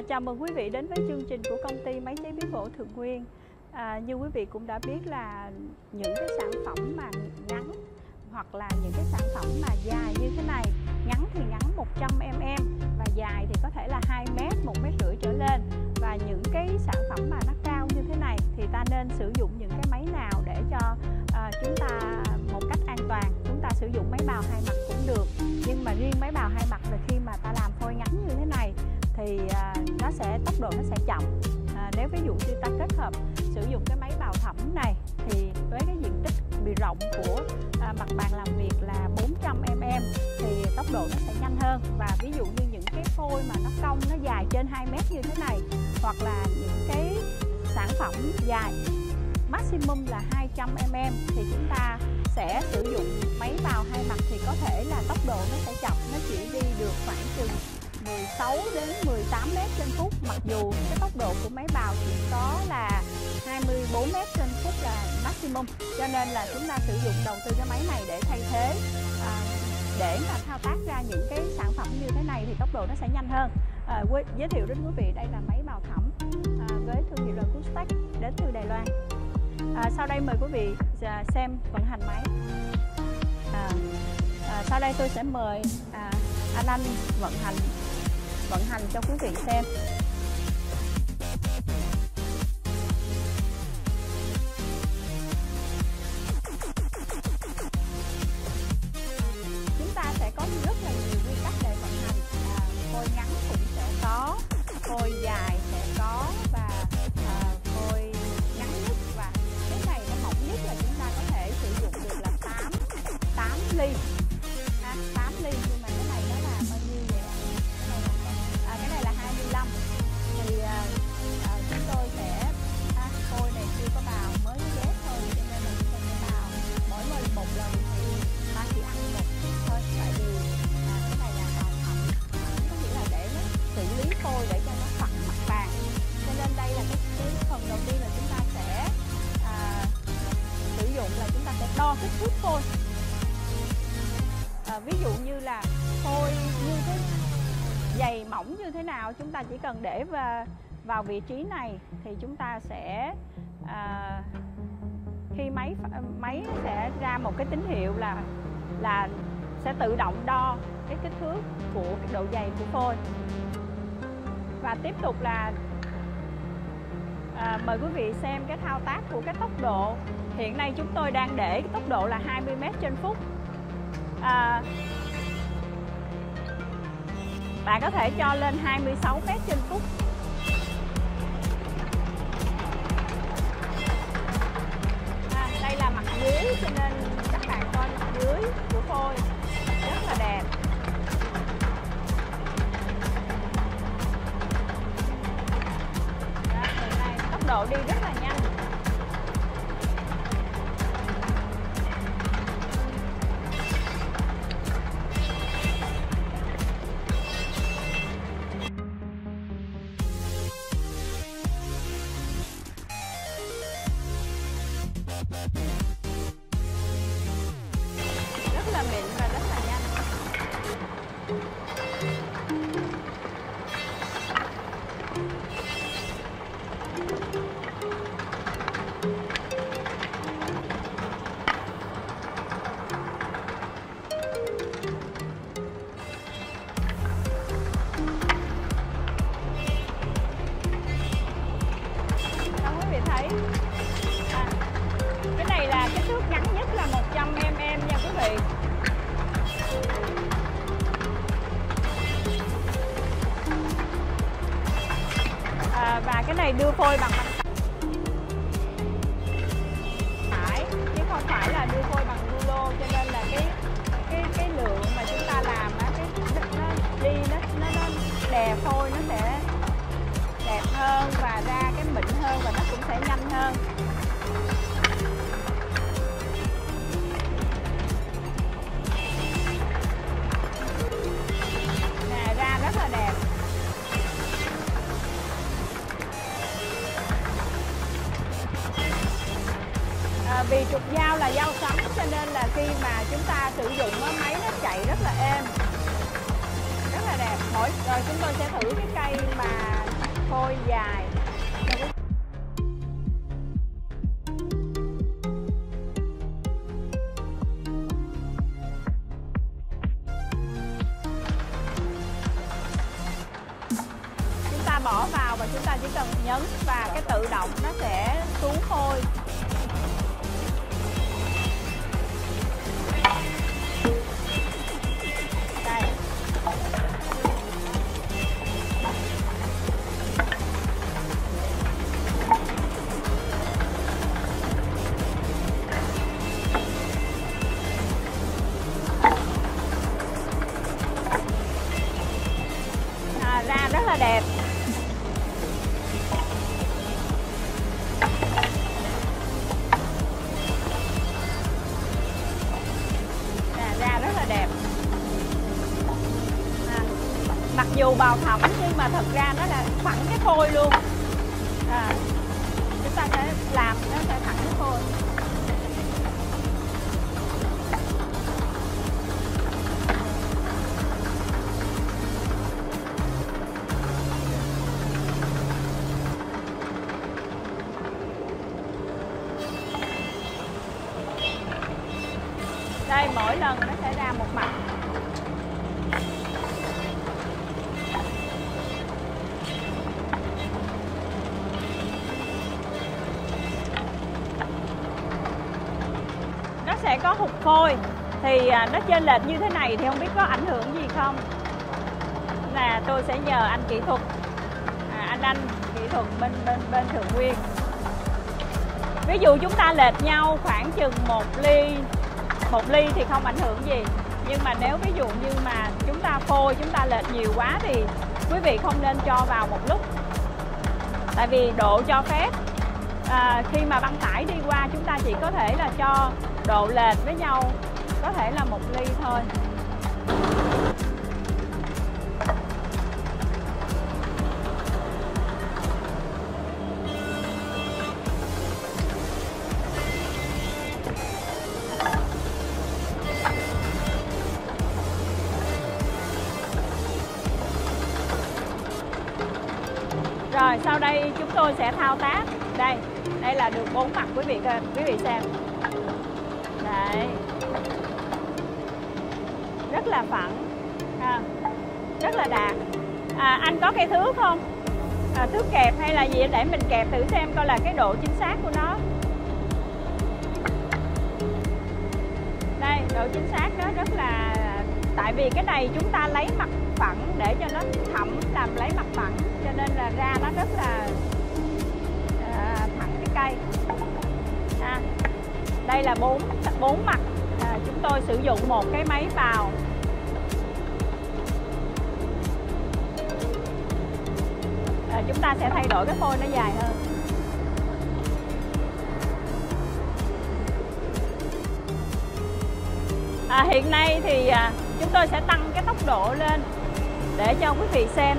Chào mừng quý vị đến với chương trình của công ty máy chế biến gỗ Thượng Nguyên. Như quý vị cũng đã biết là những cái sản phẩm mà ngắn hoặc là những cái sản phẩm mà dài như thế này, ngắn thì ngắn 100mm và dài thì có thể là 2m, 1m50 trở lên, và những cái sản phẩm mà nó cao như thế này thì ta nên sử dụng những cái máy nào để cho chúng ta một cách an toàn. Chúng ta sử dụng máy bào hai mặt cũng được, nhưng mà riêng máy bào hai mặt là khi mà ta làm phôi ngắn như thế này thì tốc độ nó sẽ chậm. Nếu ví dụ như ta kết hợp sử dụng cái máy bào thẩm này thì với cái diện tích bề rộng của mặt bàn làm việc là 400mm thì tốc độ nó sẽ nhanh hơn. Và ví dụ như những cái phôi mà nó cong, nó dài trên 2m như thế này, hoặc là những cái sản phẩm dài maximum là 200mm thì chúng ta sẽ sử dụng máy bào hai mặt thì có thể là tốc độ nó sẽ chậm, nó chỉ đi được khoảng chừng 16 đến 18m trên phút, mặc dù cái tốc độ của máy bào chỉ có là 24m trên phút là maximum. Cho nên là chúng ta sử dụng đầu tư cái máy này để thay thế, để mà thao tác ra những cái sản phẩm như thế này thì tốc độ nó sẽ nhanh hơn. Giới thiệu đến quý vị, đây là máy bào thẩm với thương hiệu là Custech đến từ Đài Loan. Sau đây mời quý vị xem vận hành máy. Sau đây tôi sẽ mời anh vận hành cho quý vị xem. Chúng ta sẽ có rất là nhiều quy tắc để vận hành. Phôi ngắn cũng sẽ có, phôi dài sẽ có, và phôi ngắn nhất và cái này nó mỏng nhất là chúng ta có thể sử dụng được là 8 ly. 8 ly, nhưng mà cái này nó là bao nhiêu vậy ạ? Cái này là 25. Thì chúng tôi sẽ phôi này chưa có bào, mới ghép thôi, cho nên là chúng ta sẽ bào mỗi một lần thì ta chỉ ăn một thôi, tại vì cái này là bào thẩm, có nghĩa là để nó xử lý phôi để cho nó phẳng mặt bàn. Cho nên đây là cái phần đầu tiên là chúng ta sẽ sử dụng là chúng ta sẽ đo kích thước phôi. Ví dụ như là phôi như thế dày mỏng như thế nào, chúng ta chỉ cần để vào vị trí này thì chúng ta sẽ khi máy sẽ ra một cái tín hiệu là sẽ tự động đo cái kích thước của cái độ dày của phôi. Và tiếp tục là mời quý vị xem cái thao tác của cái tốc độ. Hiện nay chúng tôi đang để cái tốc độ là 20m trên phút. Bạn có thể cho lên 26m trên phút. Đây là mặt dưới, cho nên các bạn coi mặt dưới của phôi rất là đẹp. Hiện nay tốc độ đi rất là nhanh. Rất là mịn và rất là nhanh. Đó, quý vị thấy cái này là kích thước ngắn nhất là 100mm nha quý vị. Và cái này đưa phôi bằng phải, chứ không phải là đưa phôi bằng rulo, cho nên là cái lượng mà chúng ta làm á, nó đè phôi nó sẽ đẹp hơn và ra cái mịn hơn, và nó cũng sẽ nhanh hơn. Nè, ra rất là đẹp. Vì trục dao là dao sắn, cho nên là khi mà chúng ta sử dụng máy nó chạy rất là êm, rất là đẹp. Rồi chúng tôi sẽ thử cái cây mà phôi dài. Chúng ta bỏ vào và chúng ta chỉ cần nhấn và cái tự động nó sẽ xuống phôi. Ra rất là đẹp. Ra rất là đẹp. Mặc dù bào thẩm nhưng mà thật ra nó là thẳng cái phôi luôn. Chúng ta sẽ làm nó sẽ thẳng cái phôi. Đây, mỗi lần nó sẽ ra một mặt. Nó sẽ có hụt phôi. Thì nó chênh lệch như thế này thì không biết có ảnh hưởng gì không. Là tôi sẽ nhờ anh kỹ thuật, anh kỹ thuật bên Thượng Nguyên. Ví dụ chúng ta lệch nhau khoảng chừng 1 ly thì không ảnh hưởng gì. Nhưng mà nếu ví dụ như mà chúng ta phôi chúng ta lệch nhiều quá thì quý vị không nên cho vào một lúc. Tại vì độ cho phép khi mà băng tải đi qua chúng ta chỉ có thể là cho độ lệch với nhau có thể là 1 ly thôi. Rồi sau đây chúng tôi sẽ thao tác. Đây là được 4 mặt quý vị xem. Đấy. Rất là phẳng, rất là đạt. Anh có cây thước không? Thước kẹp hay là gì để mình kẹp thử xem coi là cái độ chính xác của nó. Đây, độ chính xác đó rất là. Tại vì cái này chúng ta lấy mặt phẳng để cho nó thẩm làm lấy mặt phẳng, cho nên là ra nó rất là thẳng cái cây. Đây là 4 mặt. Chúng tôi sử dụng một cái máy bào. Chúng ta sẽ thay đổi cái phôi nó dài hơn. Hiện nay thì chúng tôi sẽ tăng cái tốc độ lên để cho quý vị xem.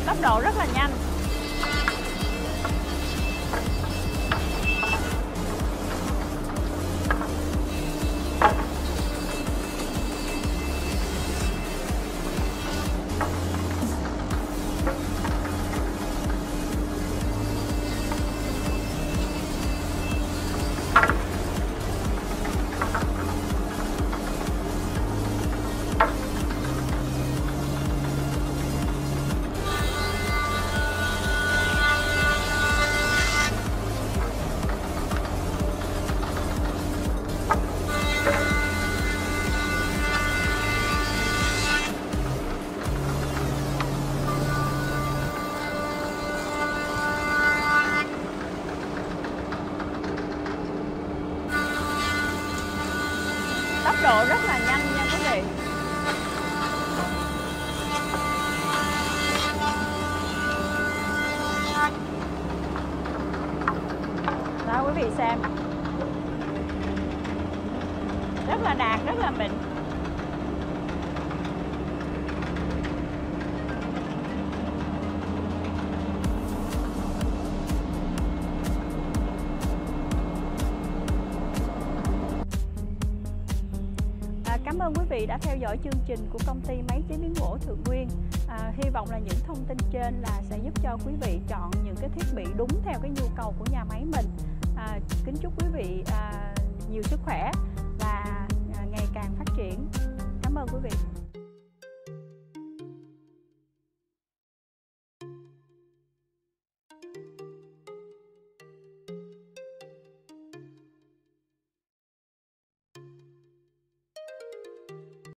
Tốc độ rất là nhanh. xem. Rất là đạt, rất là mịn. Cảm ơn quý vị đã theo dõi chương trình của công ty máy chế biến gỗ Thượng Nguyên. Hy vọng là những thông tin trên là sẽ giúp cho quý vị chọn những cái thiết bị đúng theo cái nhu cầu của nhà máy mình. Kính chúc quý vị nhiều sức khỏe và ngày càng phát triển. Cảm ơn quý vị.